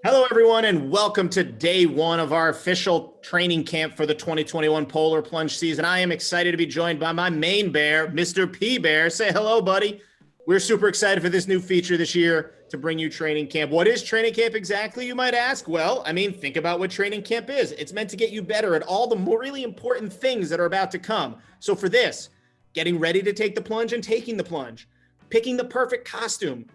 Hello, everyone, and welcome to day one of our official training camp for the 2021 Polar Plunge season. I am excited to be joined by my main bear, Mr. P Bear. Say hello, buddy. We're super excited for this new feature this year to bring you training camp. What is training camp exactly, you might ask? Well, think about what training camp is. It's meant to get you better at all the more really important things that are about to come. So for this, getting ready to take the plunge and taking the plunge, picking the perfect costume,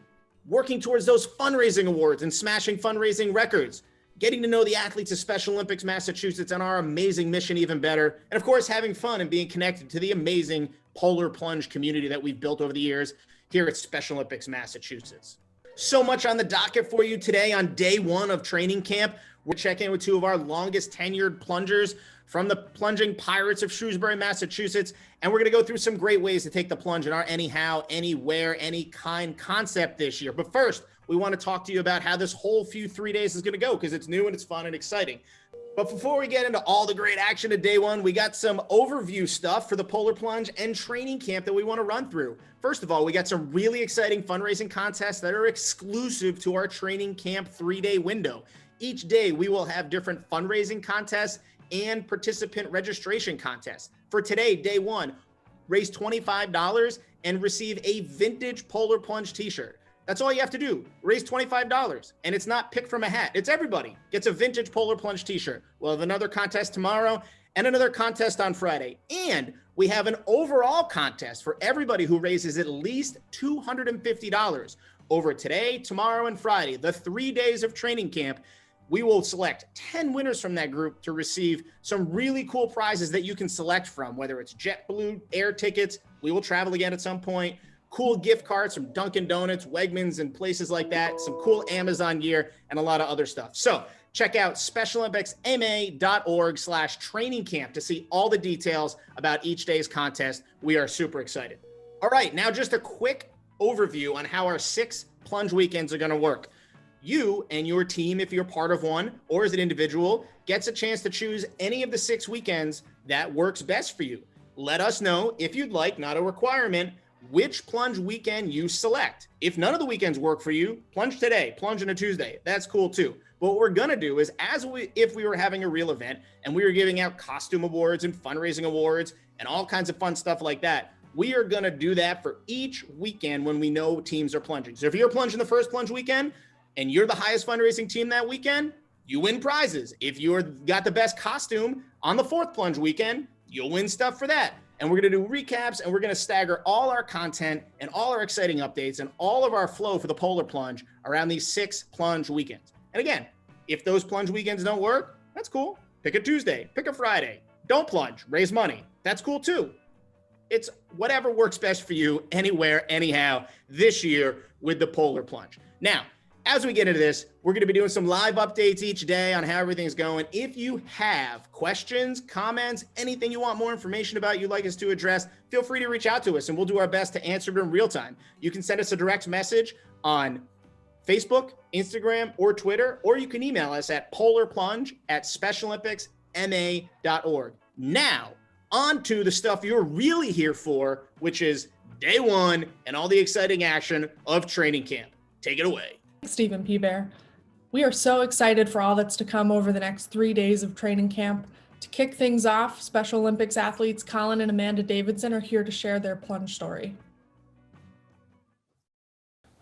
working towards those fundraising awards and smashing fundraising records, getting to know the athletes of Special Olympics Massachusetts and our amazing mission even better, and of course, having fun and being connected to the amazing Polar Plunge community that we've built over the years here at Special Olympics Massachusetts. So much on the docket for you today on day one of training camp. We're checking in with two of our longest tenured plungers from the Plunging Pirates of Shrewsbury, Massachusetts. And we're going to go through some great ways to take the plunge in our anyhow, anywhere, any kind concept this year. But first, we want to talk to you about how this whole 3 days is going to go because it's new and it's fun and exciting. But before we get into all the great action of day one, we got some overview stuff for the Polar Plunge and training camp that we want to run through. First of all, we got some really exciting fundraising contests that are exclusive to our training camp 3-day window. Each day, we will have different fundraising contests and participant registration contests. For today, day one, raise $25 and receive a vintage Polar Plunge t-shirt. That's all you have to do. Raise $25. And it's not picked from a hat. It's everybody gets a vintage Polar Plunge t-shirt. We'll have another contest tomorrow and another contest on Friday. And we have an overall contest for everybody who raises at least $250 over today, tomorrow, and Friday, the 3 days of training camp. We will select 10 winners from that group to receive some really cool prizes that you can select from, whether it's JetBlue air tickets. We will travel again at some point. Cool gift cards from Dunkin' Donuts, Wegmans, and places like that. Some cool Amazon gear and a lot of other stuff. So check out specialolympicsma.org/training camp to see all the details about each day's contest. We are super excited. All right, now just a quick overview on how our 6 plunge weekends are going to work. You and your team, if you're part of one or as an individual, gets a chance to choose any of the 6 weekends that works best for you. Let us know if you'd like, not a requirement, which plunge weekend you select. If none of the weekends work for you, plunge today, plunge on a Tuesday. That's cool too. But what we're gonna do is if we were having a real event and we were giving out costume awards and fundraising awards and all kinds of fun stuff like that, we are gonna do that for each weekend when we know teams are plunging. So if you're plunging the first plunge weekend, and you're the highest fundraising team that weekend, you win prizes. If you're got the best costume on the 4th plunge weekend, you'll win stuff for that. And we're going to do recaps, and we're going to stagger all our content and all our exciting updates and all of our flow for the Polar Plunge around these 6 plunge weekends. And again, if those plunge weekends don't work, that's cool. Pick a Tuesday, pick a Friday. Don't plunge, raise money. That's cool too. It's whatever works best for you, anywhere, anyhow, this year with the Polar Plunge. Now, as we get into this, we're going to be doing some live updates each day on how everything's going. If you have questions, comments, anything you want more information about you'd like us to address, feel free to reach out to us and we'll do our best to answer it in real time. You can send us a direct message on Facebook, Instagram, or Twitter, or you can email us at polarplunge@specialolympicsma.org. Now, on to the stuff you're really here for, which is day one and all the exciting action of training camp. Take it away. Stephen P. Bear. We are so excited for all that's to come over the next 3 days of training camp. To kick things off, Special Olympics athletes Colin and Amanda Davidson are here to share their plunge story.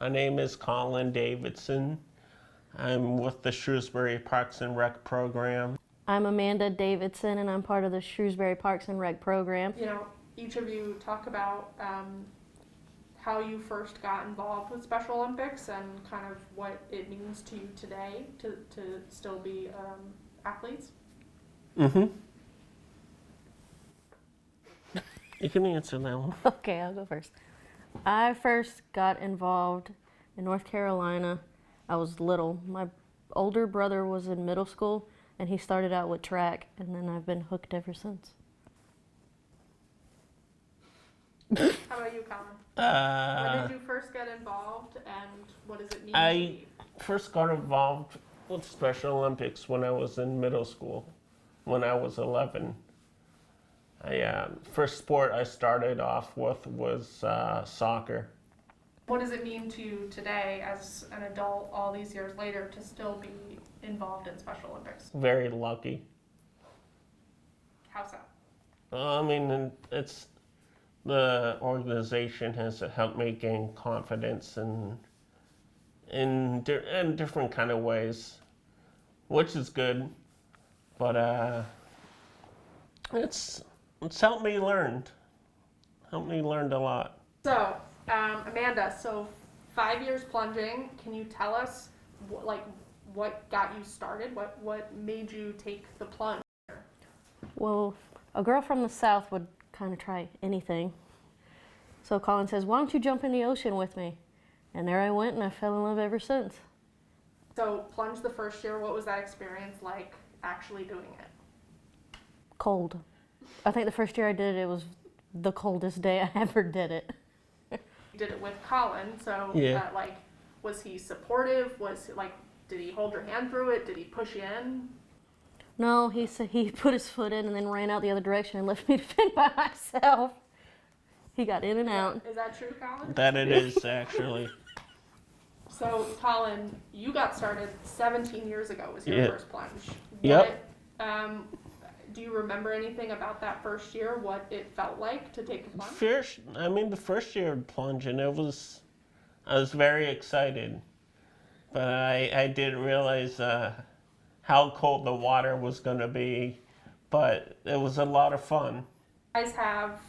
My name is Colin Davidson. I'm with the Shrewsbury Parks and Rec program. I'm Amanda Davidson, and I'm part of the Shrewsbury Parks and Rec program. Each of you talk about how you first got involved with Special Olympics and kind of what it means to you today to still be athletes. You can answer that one. Okay, I'll go first. I first got involved in North Carolina. I was little. My older brother was in middle school, and he started out with track, and then I've been hooked ever since. How about you, Colin? When did you first get involved, and what does it mean to you? I first got involved with Special Olympics when I was in middle school, when I was 11. First sport I started off with was soccer. What does it mean to you today as an adult all these years later to still be involved in Special Olympics? Very lucky. How so? I mean, it's the organization has helped me gain confidence in different kind of ways, which is good. But it's helped me learn. Helped me learn a lot. So, Amanda, so 5 years plunging, can you tell us what got you started? What made you take the plunge? Well, a girl from the South would kind of try anything. So Colin says, why don't you jump in the ocean with me? And there I went, and I fell in love ever since. So, plunge the first year, what was that experience like actually doing it? Cold. I think the first year I did it, it was the coldest day I ever did it. You did it with Colin, so Yeah. was he supportive? Did he hold your hand through it? Did he push you in? No, he said he put his foot in and then ran out the other direction and left me to fend by myself. He got in and out. Is that true, Colin? That it is actually. So, Colin, you got started 17 years ago was your Yeah. first plunge. Yep. Do you remember anything about that first year, what it felt like to take the plunge? The first year of plunging, I was very excited, but I didn't realize how cold the water was going to be, but it was a lot of fun. You guys have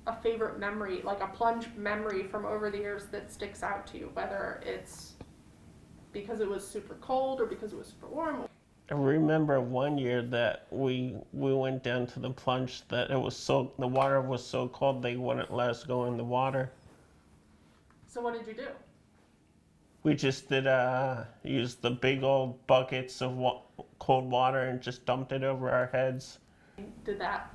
a favorite memory, like a plunge memory from over the years that sticks out to you, whether it's because it was super cold or because it was super warm? I remember one year that we went down to the plunge that the water was so cold they wouldn't let us go in the water. So what did you do? We just did use the big old buckets of cold water and just dumped it over our heads. Did that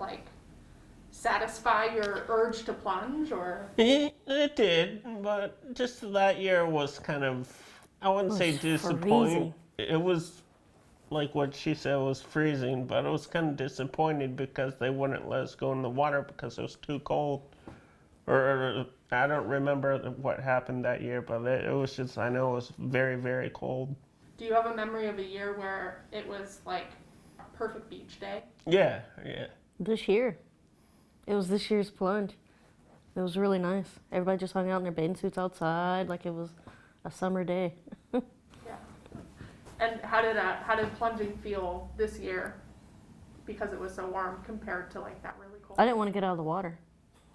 satisfy your urge to plunge, or? It did, but just that year was kind of, I wouldn't say disappointing. freezing. It was like what she said, was freezing, but I was kind of disappointed because they wouldn't let us go in the water because it was too cold. Or I don't remember what happened that year, but it was just, I know it was very, very cold. Do you have a memory of a year where it was like a perfect beach day? Yeah. This year. It was this year's plunge. It was really nice. Everybody just hung out in their bathing suits outside like it was a summer day. Yeah. And how did plunging feel this year because it was so warm compared to that really cold? I didn't want to get out of the water.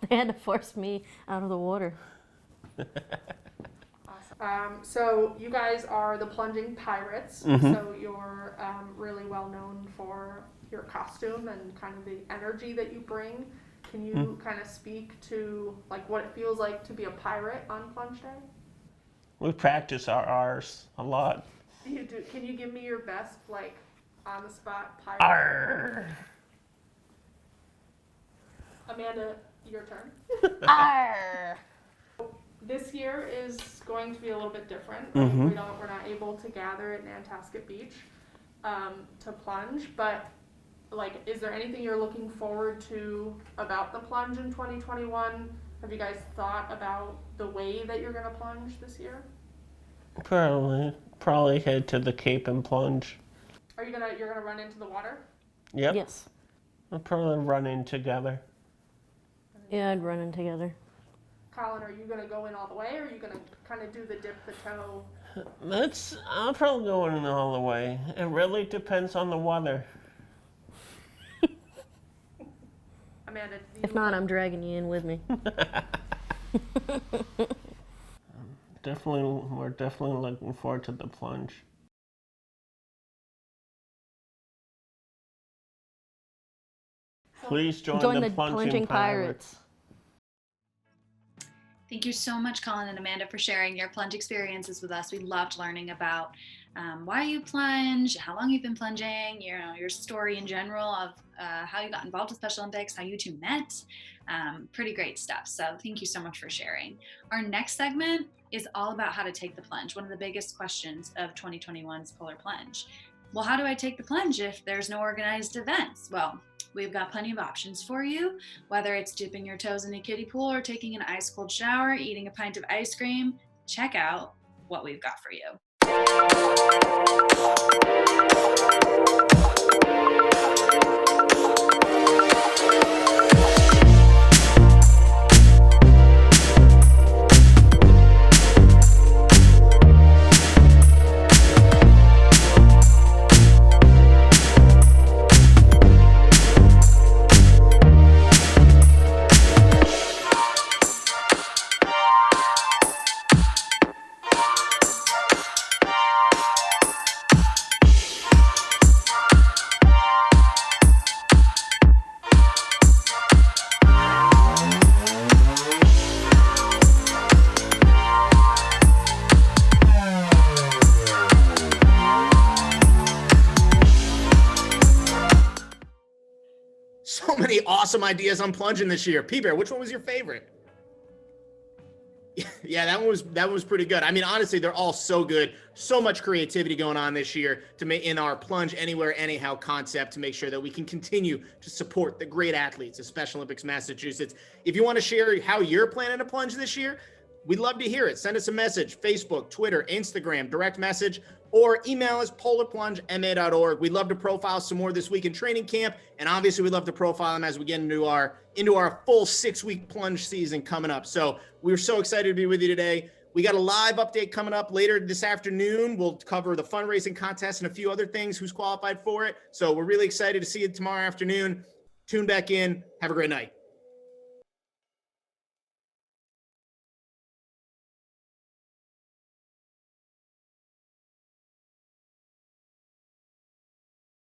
They had to force me out of the water. Awesome. So you guys are the Plunging Pirates. Mhm. So you're really well known for your costume and kind of the energy that you bring. Can you kind of speak to what it feels like to be a pirate on Plunge Day? We practice our R's a lot. Can you give me your best on the spot pirate? Arr! Amanda, your turn. Arr! This year is going to be a little bit different. Mhm. We're not able to gather at Nantasket Beach to plunge, but is there anything you're looking forward to about the plunge in 2021? Have you guys thought about the way that you're gonna plunge this year? Probably head to the Cape and plunge. You're gonna run into the water? Yep. Yes. We'll probably run in together. Yeah, I'd run in together. Colin, are you gonna go in all the way, or are you gonna kind of do the dip the toe? I'll probably go in all the way. It really depends on the weather. Amanda, If not, I'm dragging you in with me. We're definitely looking forward to the plunge. Please join the Plunging Pirates. Thank you so much, Colin and Amanda, for sharing your plunge experiences with us. We loved learning about why you plunge, how long you've been plunging, your story in general of how you got involved with Special Olympics, how you two met. Pretty great stuff. So thank you so much for sharing. Our next segment is all about how to take the plunge. One of the biggest questions of 2021's Polar Plunge. Well, how do I take the plunge if there's no organized events? Well, We've got plenty of options for you, whether it's dipping your toes in a kiddie pool or taking an ice cold shower, eating a pint of ice cream. Check out what we've got for you. So many awesome ideas on plunging this year. P-Bear, which one was your favorite? Yeah, that one was pretty good. I mean, honestly, they're all so good. So much creativity going on this year to make in our plunge anywhere, anyhow concept to make sure that we can continue to support the great athletes of Special Olympics Massachusetts. If you want to share how you're planning to plunge this year, we'd love to hear it. Send us a message, Facebook, Twitter, Instagram, direct message, or email us polarplungema.org. We'd love to profile some more this week in training camp. And obviously we'd love to profile them as we get into our full 6-week plunge season coming up. So we're so excited to be with you today. We got a live update coming up later this afternoon. We'll cover the fundraising contest and a few other things, who's qualified for it. So we're really excited to see you tomorrow afternoon. Tune back in. Have a great night.